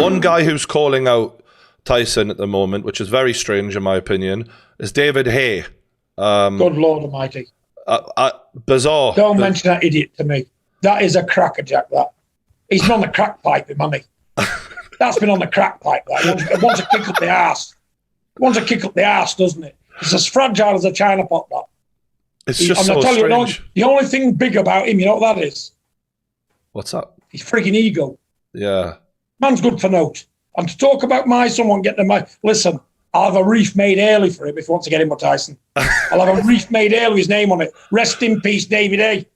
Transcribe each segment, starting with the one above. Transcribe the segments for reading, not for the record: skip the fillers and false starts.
one guy who's calling out Tyson at the moment, which is very strange in my opinion, is David Haye. Good Lord Almighty. Bizarre. Don't mention that idiot to me. That is a crackerjack, that. He's been on the crack pipe, hasn't he? That's been on the crack pipe, that. Wants a kick up the arse. Wants a kick up the arse, doesn't it? It's as fragile as a china pot, that. It's just so strange. The only thing big about him, you know what that is? What's that? His frigging ego. Yeah. Man's good for note. And to talk about someone getting a listen, I'll have a wreath made early for him if he wants to get in with Tyson. I'll have a wreath made early with his name on it. Rest in peace, David Haye.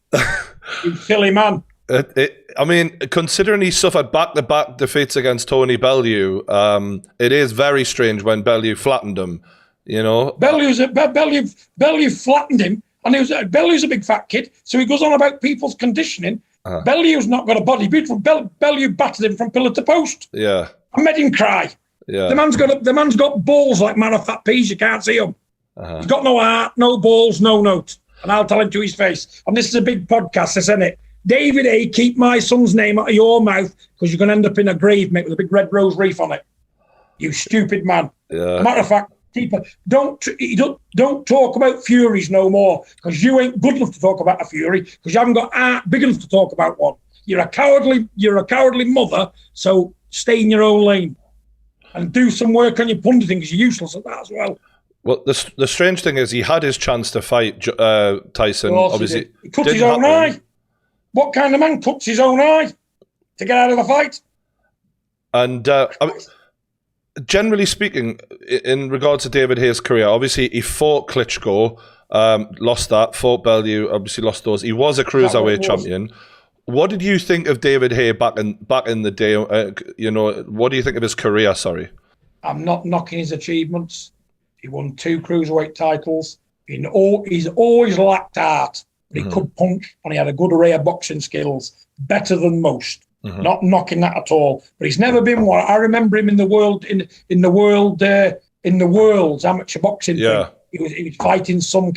You silly man. I mean, considering he suffered back-to-back defeats against Tony Bellew, it is very strange when Bellew flattened him. You know, Bellew flattened him, and Bellew's a big fat kid, so he goes on about people's conditioning. Bellew's not got a body. Beautiful. Bellew battered him from pillar to post. Yeah, I made him cry. Yeah, the man's got balls like man of fat peas. You can't see them. He's got no heart, no balls, no note. And I'll tell him to his face. And this is a big podcast, isn't it? David Haye, keep my son's name out of your mouth because you're going to end up in a grave, mate, with a big red rose wreath on it. You stupid man. Yeah. Matter of fact, don't talk about Furies no more because you ain't good enough to talk about a Fury because you haven't got heart big enough to talk about one. You're a cowardly mother, so stay in your own lane and do some work on your punting because you're useless at that as well. Well, the strange thing is he had his chance to fight Tyson. Obviously, he cut his own eye. What kind of man cuts his own eye to get out of the fight? And generally speaking, in regards to David Haye's career, obviously he fought Klitschko, lost that, fought Bellew, obviously lost those. He was a cruiserweight champion. What did you think of David Haye back in the day? What do you think of his career? Sorry, I'm not knocking his achievements. He won 2 cruiserweight titles. He's always lacked art, but he could punch, and he had a good array of boxing skills, better than most. Not knocking that at all, but he's never been one. I remember him in the world's amateur boxing. Yeah, thing. He was fighting some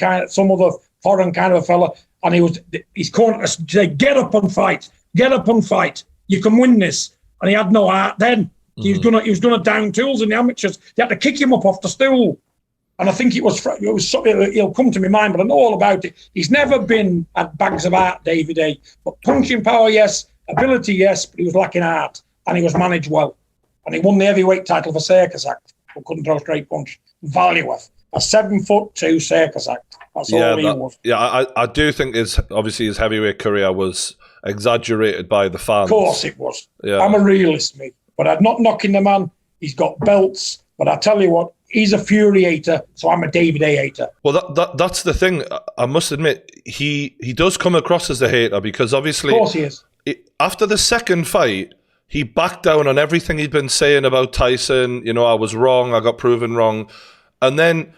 other foreign kind of a fella, and his corner said, "Get up and fight, get up and fight. You can win this." And he had no heart then. He was gonna down tools in the amateurs. They had to kick him up off the stool. And I think it was something he'll come to my mind, but I know all about it. He's never been at bags of art, David Haye. But punching power, yes. Ability, yes. But he was lacking art. And he was managed well. And he won the heavyweight title for Circus Act, who couldn't throw a straight punch. Value of a 7'2" Circus Act. That's all he was. Yeah, I do think his heavyweight career was exaggerated by the fans. Of course it was. Yeah. I'm a realist, mate. But I'm not knocking the man. He's got belts. But I tell you what, he's a Fury hater, so I'm a David Haye hater. Well, that's the thing. I must admit, he does come across as a hater because obviously, of course he is. After the second fight, he backed down on everything he'd been saying about Tyson. You know, I was wrong. I got proven wrong. And then,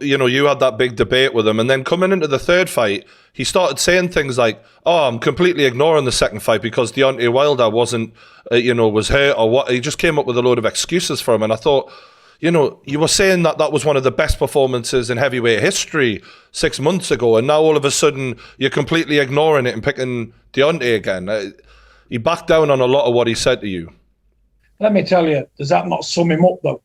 you know, you had that big debate with him. And then coming into the third fight, he started saying things like, "Oh, I'm completely ignoring the second fight because Deontay Wilder wasn't, was hurt or what." He just came up with a load of excuses for him. And I thought, you know, you were saying that was one of the best performances in heavyweight history 6 months ago, and now all of a sudden you're completely ignoring it and picking Deontay again. He backed down on a lot of what he said to you. Let me tell you, does that not sum him up, though?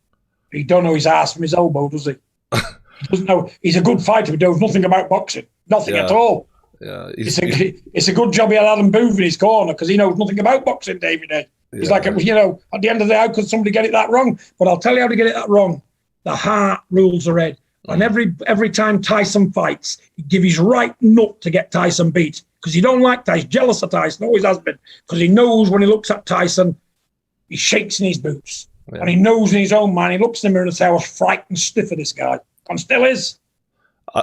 He don't know his ass from his elbow, does he? He doesn't know. He's a good fighter, but knows nothing about boxing. Nothing at all. Yeah, it's a good job he had Adam Booth in his corner because he knows nothing about boxing, David Haye. He's like, at the end of the day, how could somebody get it that wrong? But I'll tell you how to get it that wrong. The heart rules the head. And every time Tyson fights, he give his right nut to get Tyson beat. Because he don't like Tyson, jealous of Tyson, always has been. Because he knows when he looks at Tyson, he shakes in his boots. Yeah. And he knows in his own mind, he looks in the mirror and says, "I was frightened stiff of this guy." And still is.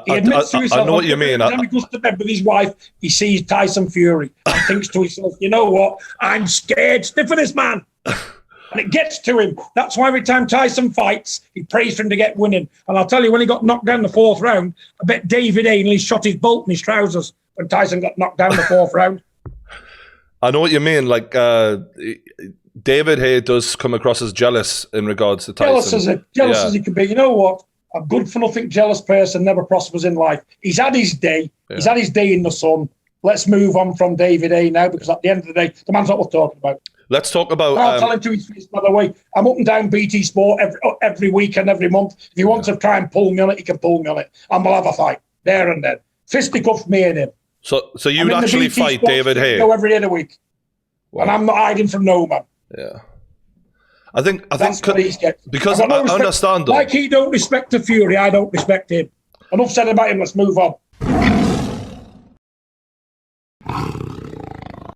He admits to himself, I know what you mean. Every time he goes to bed with his wife, he sees Tyson Fury and thinks to himself, "You know what? I'm scared stiff of this man." And it gets to him. That's why every time Tyson fights, he prays for him to get winning. And I'll tell you, when he got knocked down in the 4th round, I bet David Haye nearly shot his bolt in his trousers when Tyson got knocked down in the 4th round. I know what you mean. Like, David Haye does come across as jealous in regards to Tyson. Jealous as he could be. You know what? A good-for-nothing jealous person never prospers in life. He's had his day. Yeah. He's had his day in the sun. Let's move on from David Haye now, because at the end of the day, the man's not worth talking about. Let's talk about. I'll tell him to his face, by the way. I'm up and down BT Sport every week and every month. If he wants to try and pull me on it, he can pull me on it. And we'll have a fight there and then. Fisticuff me and him. So you'd actually fight David Haye? Every day of the week. Wow. And I'm not hiding from no man. Yeah. I think because I understand though. Like he don't respect the Fury, I don't respect him. Enough said about him, let's move on.